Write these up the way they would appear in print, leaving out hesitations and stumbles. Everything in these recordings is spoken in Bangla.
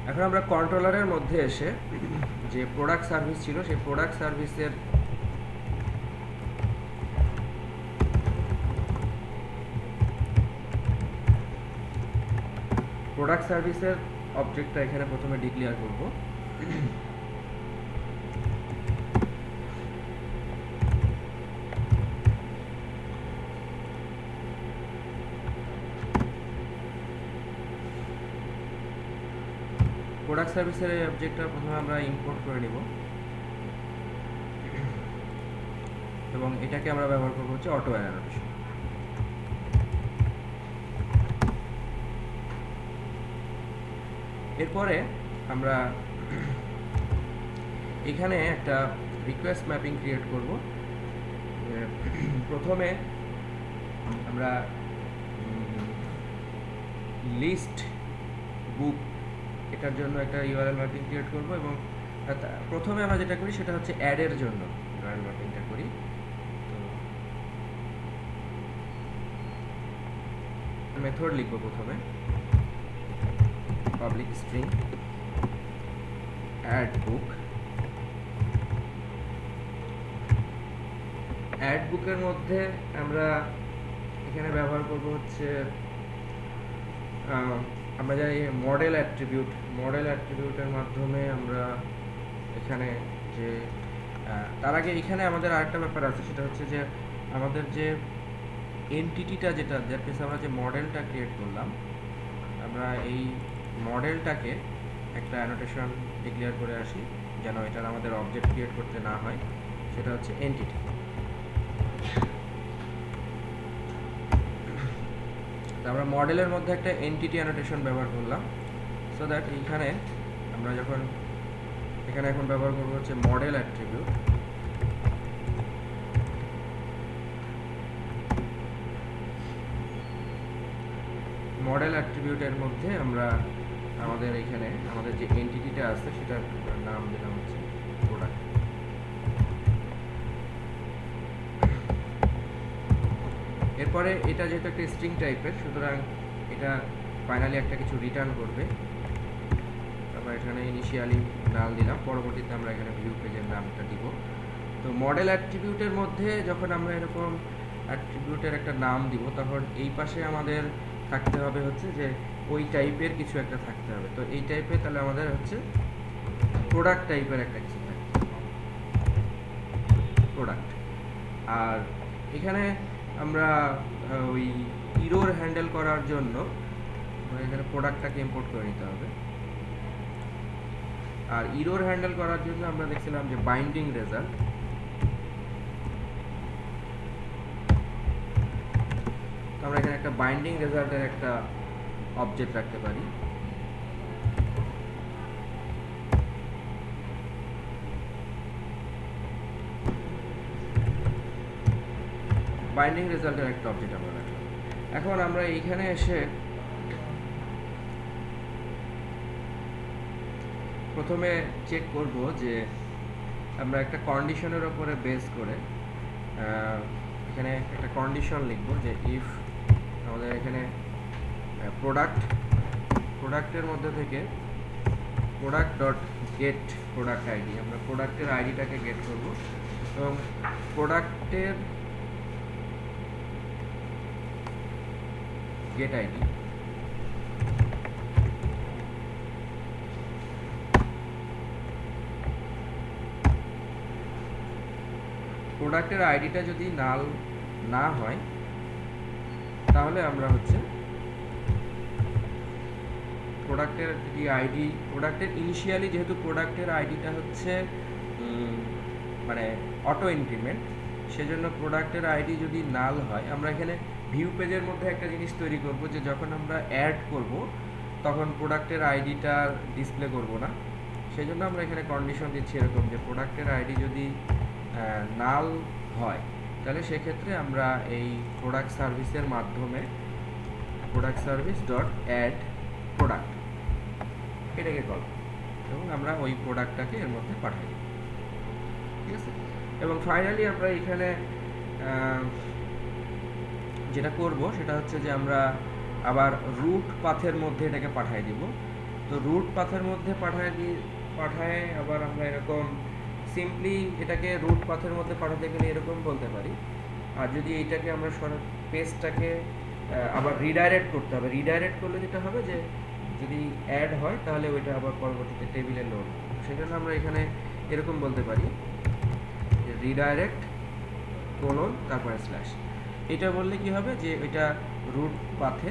এখন আমরা কন্ট্রোলারের মধ্যে এসে যে প্রোডাক্ট সার্ভিস ছিল সেই প্রোডাক্ট সার্ভিসের অবজেক্টটা এখানে প্রথমে ডিক্লেয়ার করব। প্রোডাক্ট সার্ভিসের এই অবজেক্টটা প্রথমে আমরা ইম্পোর্ট করে নিব এবং এটাকে আমরা ব্যবহার করব হচ্ছে অটো অ্যানোটেশন। এরপরে আমরা এখানে একটা রিকোয়েস্ট ম্যাপিং ক্রিয়েট করব। প্রথমে আমরা লিস্ট বুক এটার জন্য একটা ইউআরএল ম্যাপিং ক্রিয়েট করব এবং প্রথমে আমরা যেটা করি সেটা হচ্ছে অ্যাডের জন্য ইউআরএল ম্যাপিংটা করি। তো মেথড লিখব প্রথমে পাবলিক স্ট্রিং অ্যাড বুক। অ্যাড বুকের মধ্যে আমরা এখানে ব্যবহার করব হচ্ছে আমরা জানি মডেল অ্যাট্রিবিউটের মাধ্যমে আমরা এখানে যে তার আগে এখানে আমাদের আরেকটা ব্যাপার আছে, সেটা হচ্ছে যে আমাদের যে এন্টিটিটা যেটা যার কেসে আমরা যে মডেলটা ক্রিয়েট করলাম, আমরা এই মডেলটাকে একটা অ্যানোটেশন ডিক্লেয়ার করে আসি যেন এটার আমাদের অবজেক্ট ক্রিয়েট করতে না হয়, সেটা হচ্ছে এন্টিটি। আমরা মডেলের মধ্যে একটা এন্টিটি অ্যানোটেশন ব্যবহার করলাম সো দ্যাট এইখানে আমরা যখন এখানে এখন ব্যবহার করব হচ্ছে মডেল অ্যাট্রিবিউট। মডেল অ্যাট্রিবিউটের মধ্যে আমরা আমাদের এখানে আমাদের যে এন্টিটিটা আছে সেটার নাম দিলাম হচ্ছে প্রোডাক্ট। এরপরে এটা যেহেতু একটা স্ট্রিং টাইপের, সুতরাং এটা ফাইনালি একটা কিছু রিটার্ন করবে। আমরা এখানে ইনিশিয়ালি নাল দিলাম, পরবর্তীতে আমরা এখানে ভিউ পেজের নামটা দিব। তো মডেল অ্যাট্রিবিউটের মধ্যে যখন আমরা এরকম অ্যাট্রিবিউটের একটা নাম দিব, তখন এই পাশে আমাদের থাকতে হবে হচ্ছে যে ওই টাইপের কিছু একটা থাকতে হবে। তো এই টাইপের তাহলে আমাদের হচ্ছে প্রোডাক্ট টাইপের একটা কিছু থাকবে, প্রোডাক্ট। আর এখানে আমরা ওই ইরোর হ্যান্ডেল করার জন্য এখানে প্রোডাক্টটাকে ইম্পোর্ট করে নিতে হবে। আর ইরোর হ্যান্ডেল করার জন্য আমরা দেখছিলাম যে বাইন্ডিং রেজাল্ট, আমরা এখানে একটা বাইন্ডিং রেজাল্টের একটা অবজেক্ট রাখতে পারি। বাইন্ডিং রেজাল্টের একটা অবজেক্ট আমরা রাখলাম। এখন আমরা এইখানে এসে প্রথমে চেক করব যে আমরা একটা কন্ডিশনের উপরে বেস করে এখানে একটা কন্ডিশন লিখব যে ইফ আমাদের এখানে প্রোডাক্টের মধ্যে থেকে product dot gate product ID, আমরা প্রোডাক্টের আইডিটাকে গেট করব এবং প্রোডাক্টের গেট আইডি প্রোডাক্টের আইডিটা যদি নাল না হয় তাহলে আমরা হচ্ছে প্রোডাক্টের যদি আইডি প্রোডাক্টের ইনিশিয়ালি যেহেতু প্রোডাক্টের আইডিটা হচ্ছে মানে অটো ইনক্রিমেন্ট, সেজন্য প্রোডাক্টের আইডি যদি নাল হয় আমরা এখানে ভিউ পেজের মধ্যে একটা জিনিস তৈরি করব যে যখন আমরা অ্যাড করব তখন প্রোডাক্টের আইডিটা ডিসপ্লে করব না। সেই জন্য আমরা এখানে কন্ডিশন দিচ্ছি এরকম যে প্রোডাক্টের আইডি যদি নাল হয় তাহলে সেক্ষেত্রে আমরা এই প্রোডাক্ট সার্ভিসের মাধ্যমে product service dot add product এটাকে কল এবং আমরা ওই প্রোডাক্টটাকে এর মধ্যে পাঠাই দিই, ঠিক আছে। এবং ফাইনালি আমরা এখানে যেটা করব সেটা হচ্ছে যে আমরা আবার রুট পাথের মধ্যে এটাকে পাঠিয়ে দিব তো রুট পাথের মধ্যে পাঠায় আবার আমরা এরকম সিম্পলি এটাকে রুট পাথের মধ্যে পাঠাতে গেলে এরকম বলতে পারি। আর যদি এইটাকে আমরা পেজটাকে আবার রিডাইরেক্ট করতে হবে, রিডাইরেক্ট করলে যেটা হবে যে যদি অ্যাড হয় তাহলে ওইটা আবার পরবর্তীতে টেবিলে লোড, সেজন্য আমরা এখানে এরকম বলতে পারি যে রিডাইরেক্ট কোলন তারপরে স্ল্যাশ। এটা বললে কি হবে যে এটা রুট পাথে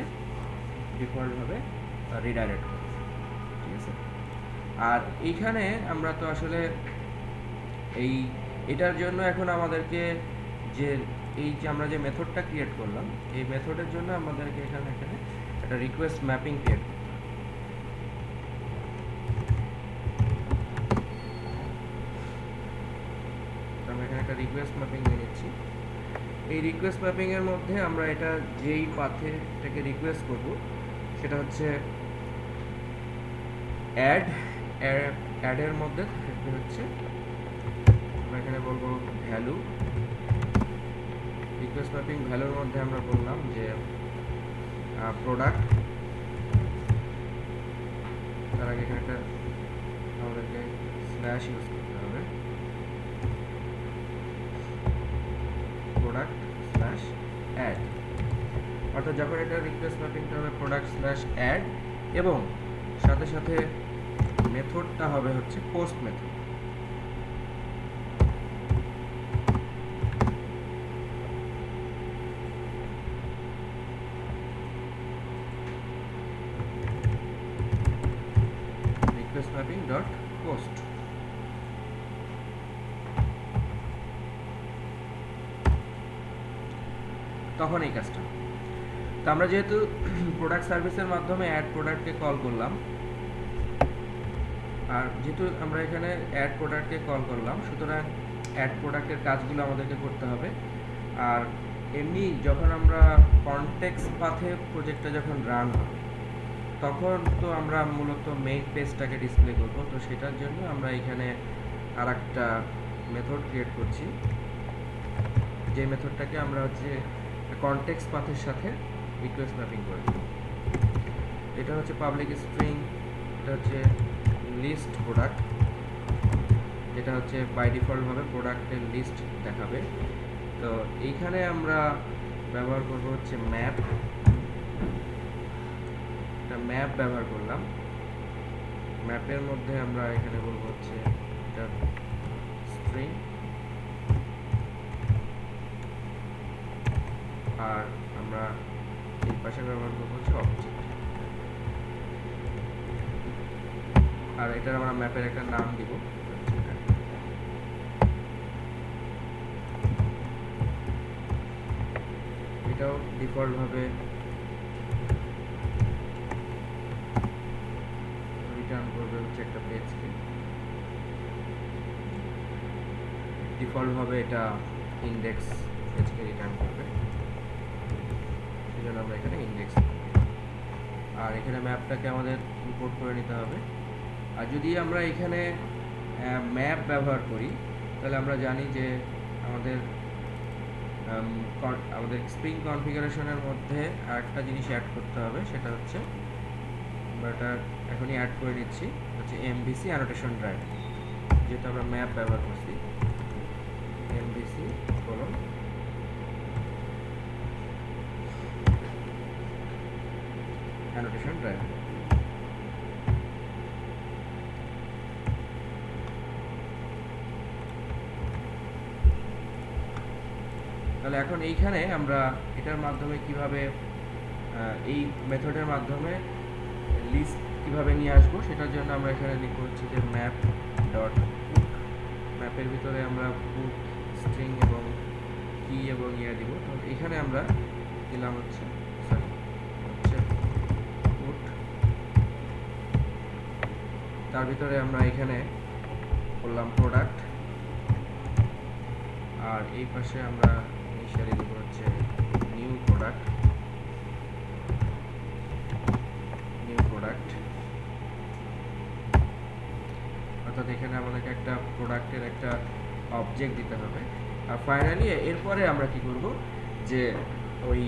ডিফল্টভাবে রিডাইরেক্ট করবে, ঠিক আছে। আর এইখানে আমরা তো আসলে এটার জন্য এখন আমাদেরকে যে আমরা যে মেথডটা ক্রিয়েট করলাম, এই মেথডের জন্য আমাদেরকে এখানে একটা রিকোয়েস্ট ম্যাপিং ক্রিয়েট করতে হবে। আমরা এখানে একটা রিকোয়েস্ট ম্যাপিং নিয়ে নিচ্ছি। এই রিকোয়েস্ট ম্যাপিং এর মধ্যে আমরা এটা যেই পাথে এটাকে রিকোয়েস্ট করব সেটা হচ্ছে অ্যাড এর মধ্যে থাকবে হচ্ছে আমরা এখানে বলবো ভ্যালু। রিকোয়েস্ট ম্যাপিং ভ্যালুর মধ্যে আমরা বললাম যে প্রোডাক্ট, তার আগে এখানে একটা আমাদেরকে স্ল্যাশ ইউজ করতে হবে, প্রোডাক্ট স্ল্যাশ অ্যাড। অর্থাৎ যখন এটা রিকোয়েস্ট ম্যাপিংটা হবে প্রোডাক্ট স্ল্যাশ অ্যাড এবং সাথে সাথে মেথডটা হবে হচ্ছে post method. Request mapping dot post. তখন এই কাজটা, তো আমরা যেহেতু প্রোডাক্ট সার্ভিসের মাধ্যমে অ্যাড প্রোডাক্টকে কল করলাম, আর যেহেতু আমরা এখানে অ্যাড প্রোডাক্টকে কল করলাম, সুতরাং অ্যাড প্রোডাক্টের কাজগুলো আমাদেরকে করতে হবে। আর এমনি যখন আমরা কনটেক্সট পাথে প্রজেক্টটা যখন রান হবে তখন তো আমরা মূলত মেইন পেজটাকে ডিসপ্লে করব। তো সেটার জন্য আমরা এখানে আর একটা মেথড ক্রিয়েট করছি, যে মেথডটাকে আমরা হচ্ছে কনটেক্সট পাথের সাথে রিকোয়েস্ট ম্যাপিং করে দেব। এটা হচ্ছে পাবলিক স্ট্রিং, এটা হচ্ছে লিস্ট প্রোডাক্ট, যেটা হচ্ছে বাই ডিফল্ট ভাবে প্রোডাক্টের লিস্ট দেখাবে। তো এইখানে আমরা ব্যবহার করব হচ্ছে ম্যাপ, একটা ম্যাপ ব্যবহার করলাম। ম্যাপের মধ্যে আমরা এখানে বলবো হচ্ছে এটা স্ট্রিং, আর আমরা এই পাশে ব্যবহার করবো হচ্ছে অবজেক্ট। আর এটার আমরা ম্যাপের একটা নাম দিব, এটাও ডিফল্ট ভাবে রিটার্ন করবে হচ্ছে একটা পেজকে। ডিফল্ট ভাবে এটা ইন্ডেক্স পেজকে রিটার্ন করবে, সেজন্য আমরা এখানে ইন্ডেক্স। আর এখানে ম্যাপটাকে আমাদের ইম্পোর্ট করে নিতে হবে। আর যদি আমরা এখানে ম্যাপ ব্যবহার করি তাহলে আমরা জানি যে আমাদের স্প্রিং কনফিগারেশনের মধ্যে আরেকটা জিনিস অ্যাড করতে হবে, সেটা হচ্ছে আমরা এটা এখনই অ্যাড করে নিচ্ছি, হচ্ছে এমভিসি অ্যানোটেশন ড্রাইভ। যেহেতু আমরা ম্যাপ ব্যবহার করছি, এমভিসি অ্যানোটেশন ড্রাইভ। তাহলে এখন এইখানে আমরা এটার মাধ্যমে কিভাবে এই মেথডের মাধ্যমে লিস্ট কিভাবে নিয়ে আসবো সেটার জন্য আমরা এখানে লিখব হচ্ছে যে ম্যাপ ডট পুট। ম্যাপের ভিতরে আমরা পুট স্ট্রিং এবং কি এবং ইয়া দিব। তো এখানে আমরা দিলাম হচ্ছে পুট, তার ভিতরে আমরা এখানে করলাম প্রোডাক্ট, আর এই পাশে আমরা ইনিশিয়ালি দিব হচ্ছে নিউ প্রোডাক্ট। অর্থাৎ এখানে আমাদেরকে একটা প্রোডাক্টের একটা অবজেক্ট দিতে হবে। আর ফাইনালি এরপরে আমরা কি করব যে ওই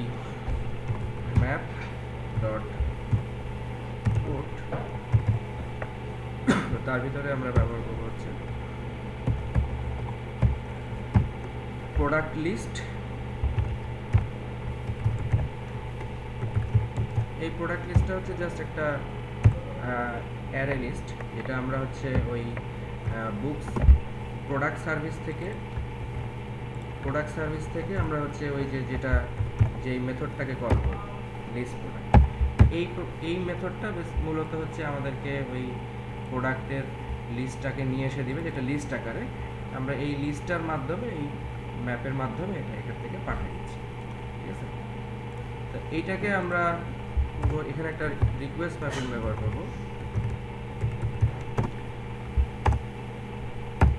ম্যাপ ডট পুট তার ভিতরে আমরা ব্যবহার করব হচ্ছে প্রোডাক্ট লিস্ট। এই প্রোডাক্ট লিস্টটা হচ্ছে জাস্ট একটা অ্যারে লিস্ট, যেটা আমরা হচ্ছে ওই বুকস প্রোডাক্ট সার্ভিস থেকে আমরা হচ্ছে ওই যেই মেথডটাকে কল করব লিস্ট প্রোডাক্ট, এই মেথডটা মূলত হচ্ছে আমাদেরকে ওই প্রোডাক্টের লিস্টটাকে নিয়ে এসে দিবে, যেটা লিস্ট আকারে আমরা এই লিস্টটার মাধ্যমে, এই ম্যাপের মাধ্যমে এটা এখান থেকে পাঠিয়ে দিচ্ছি। ঠিক আছে, তো এইটাকে আমরা এখানে একটা রিকোয়েস্ট ম্যাপিং ব্যবহার করব।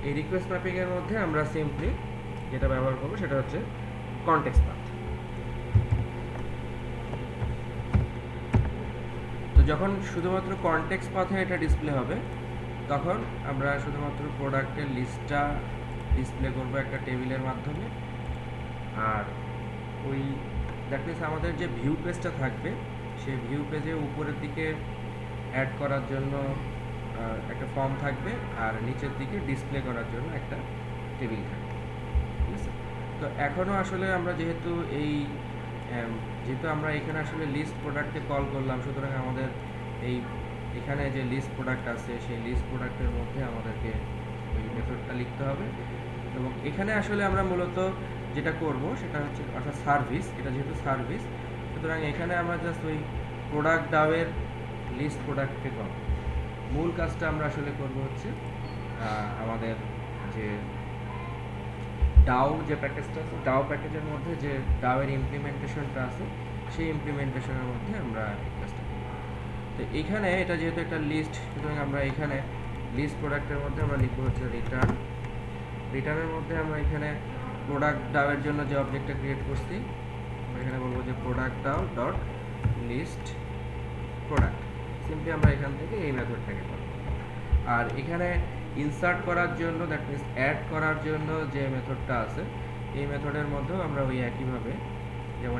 এই রিকোয়েস্ট ম্যাপিং এর মধ্যে আমরা সিম্পলি যেটা ব্যবহার করব সেটা হচ্ছে কনটেক্সট পাথ। তো যখন শুধুমাত্র কনটেক্সট পাথে এটা ডিসপ্লে হবে, তখন আমরা শুধুমাত্র প্রোডাক্টের লিস্টটা ডিসপ্লে করব একটা টেবিলের মাধ্যমে। আর ওই দ্যাট মিনস আমাদের যে ভিউ পেজটা থাকবে, সেই ভিউ পেজে উপরের দিকে অ্যাড করার জন্য একটা ফর্ম থাকবে, আর নিচের দিকে ডিসপ্লে করার জন্য একটা টেবিল থাকবে। ঠিক আছে, তো এখনও আসলে আমরা যেহেতু আমরা এখানে আসলে লিস্ট প্রোডাক্টকে কল করলাম, সুতরাং আমাদের এখানে যে লিস্ট প্রোডাক্ট আছে সেই লিস্ট প্রোডাক্টের মধ্যে আমাদেরকে ওই মেথডটা লিখতে হবে। এবং এখানে আসলে আমরা মূলত যেটা করব সেটা হচ্ছে অর্থাৎ সার্ভিস, এটা যেহেতু সার্ভিস, সুতরাং এখানে আমরা জাস্ট ওই প্রোডাক্ট ডাউয়ের লিস্ট প্রোডাক্টকে কল। মূল কাজটা আমরা আসলে করব হচ্ছে আমাদের যে ডাউ যে প্যাকেজটা আছে, ডাউ প্যাকেজের মধ্যে যে ডাউয়ের ইমপ্লিমেন্টেশনটা আছে, সেই ইমপ্লিমেন্টেশনের মধ্যে আমরা এই কাজটা করব। তো এইখানে এটা যেহেতু একটা লিস্ট, সুতরাং আমরা এখানে লিস্ট প্রোডাক্টের মধ্যে আমরা লিখব হচ্ছে রিটার্নের মধ্যে আমরা এখানে প্রোডাক্ট ডাউয়ের জন্য যে অবজেক্টটা ক্রিয়েট করছি, আমরা এখানে বলবো যে product DAO dot list product. Simply আমরা এখান থেকে এই মেথডটাকে করব। আর এখানে ইনসার্ট করার জন্য, দ্যাট মিনস অ্যাড করার জন্য যে মেথডটা আছে, এই মেথডের মধ্যেও আমরা ওই একইভাবে, যেমন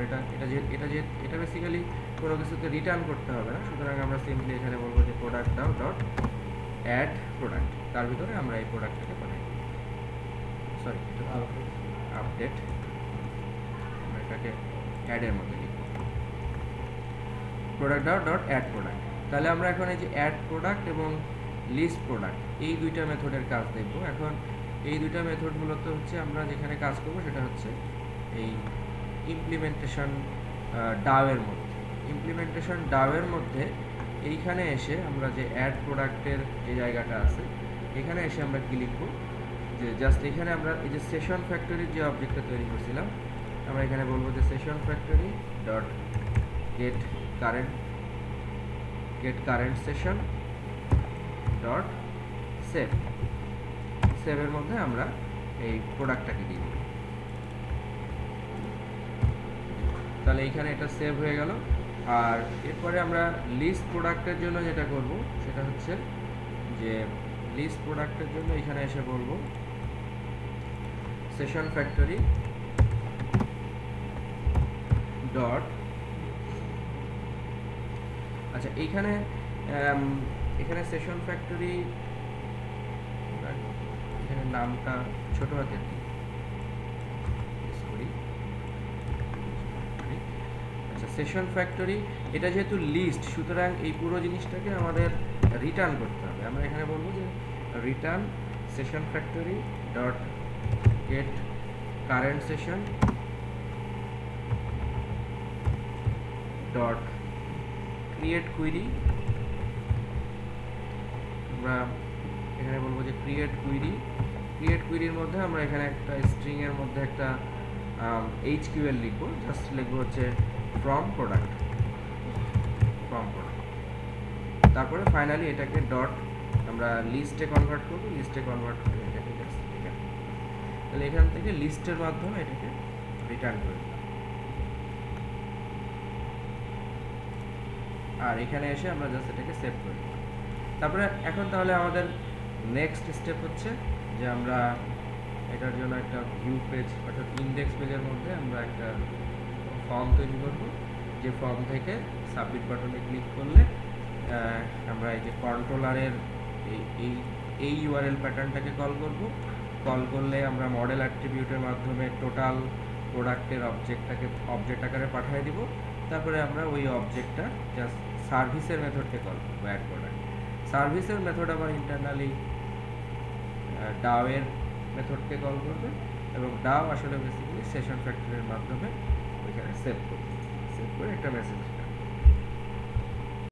এটা বেসিক্যালি কোনো কিছুতে রিটার্ন করতে হবে না, সুতরাং আমরা সিম্পলি এখানে বলবো যে product DAO dot add product, তার ভিতরে আমরা এই প্রোডাক্টটাকে পাঠাই। সরি, আপডেট, আমরা এটাকে অ্যাডের মধ্যে লিখব product DAO dot add product. তাহলে আমরা এখন এই যে অ্যাড প্রোডাক্ট এবং লিস্ট প্রোডাক্ট, এই দুইটা মেথডের কাজ দেখব। এখন এই দুইটা মেথড মূলত হচ্ছে আমরা যেখানে কাজ করব সেটা হচ্ছে এই ইমপ্লিমেন্টেশন ডাউয়ের মধ্যে এইখানে এসে আমরা যে অ্যাড প্রোডাক্টের যে জায়গাটা আছে, এখানে এসে আমরা কি লিখব, যে জাস্ট এখানে আমরা এই যে সেশন ফ্যাক্টরির যে অবজেক্টটা তৈরি করছিলাম, আমরা এখানে বলবো যে session factory dot get current session dot সেভের মধ্যে আমরা এই প্রোডাক্টটাকে দিয়ে দেব। তাহলে এইখানে এটা সেভ হয়ে গেল। আর এরপরে আমরা লিস্ট প্রোডাক্টের জন্য যেটা করব সেটা হচ্ছে যে লিস্ট প্রোডাক্টের জন্য এখানে এসে বলবো সেশন ফ্যাক্টরি ডট, আচ্ছা এখানে সেশন ফ্যাক্টরি, এখানে নামটা ছোট হাতের দিই, আচ্ছা সেশন ফ্যাক্টরি, এটা যেহেতু লিস্ট, সুতরাং এই পুরো জিনিসটাকে আমাদের রিটার্ন করতে হবে। আমরা এখানে বলবো যে return session factory dot get current session dot create query. আমরা এখানে বলবো যে ক্রিয়েট কুইরির মধ্যে আমরা এখানে একটা স্ট্রিং এর মধ্যে একটা HQL লিখবো, জাস্ট লিখবো হচ্ছে ফ্রম প্রোডাক্ট। তারপরে ফাইনালি এটাকে ডট আমরা লিস্টে কনভার্ট করবো, করে এটাকে জাস্ট এখানে, তাহলে এখান থেকে লিস্টের মাধ্যমে এটাকে রিটার্ন করে দিলাম। আর এখানে এসে আমরা জাস্ট এটাকে সেভ করে দিলাম। তারপরে এখন তাহলে আমাদের নেক্সট স্টেপ হচ্ছে যে আমরা এটার জন্য একটা ভিউ পেজ অর্থাৎ ইন্ডেক্স পেজের মধ্যে আমরা একটা ফর্ম তৈরি করব, যে ফর্ম থেকে সাবমিট বাটনে ক্লিক করলে আমরা এই যে কন্ট্রোলারের এই এই এই ইউআরএল প্যাটার্নটাকে কল করব। কল করলে আমরা মডেল অ্যাট্রিবিউটের মাধ্যমে টোটাল প্রোডাক্টের অবজেক্ট আকারে পাঠিয়ে দিব। তারপরে আমরা ওই অবজেক্টটা জাস্ট সার্ভিসের মেথডকে কল করবো, অ্যাড প্রোডাক্ট। সার্ভিসের মেথড আবার ইন্টারনালি ডাও এর মেথডকে কল করবে, এবং ডাও আসলে বেসিক্যালি সেশন ফ্যাক্টরের মাধ্যমে ওইখানে সেভ করবে, সেভ করে একটা মেসেজ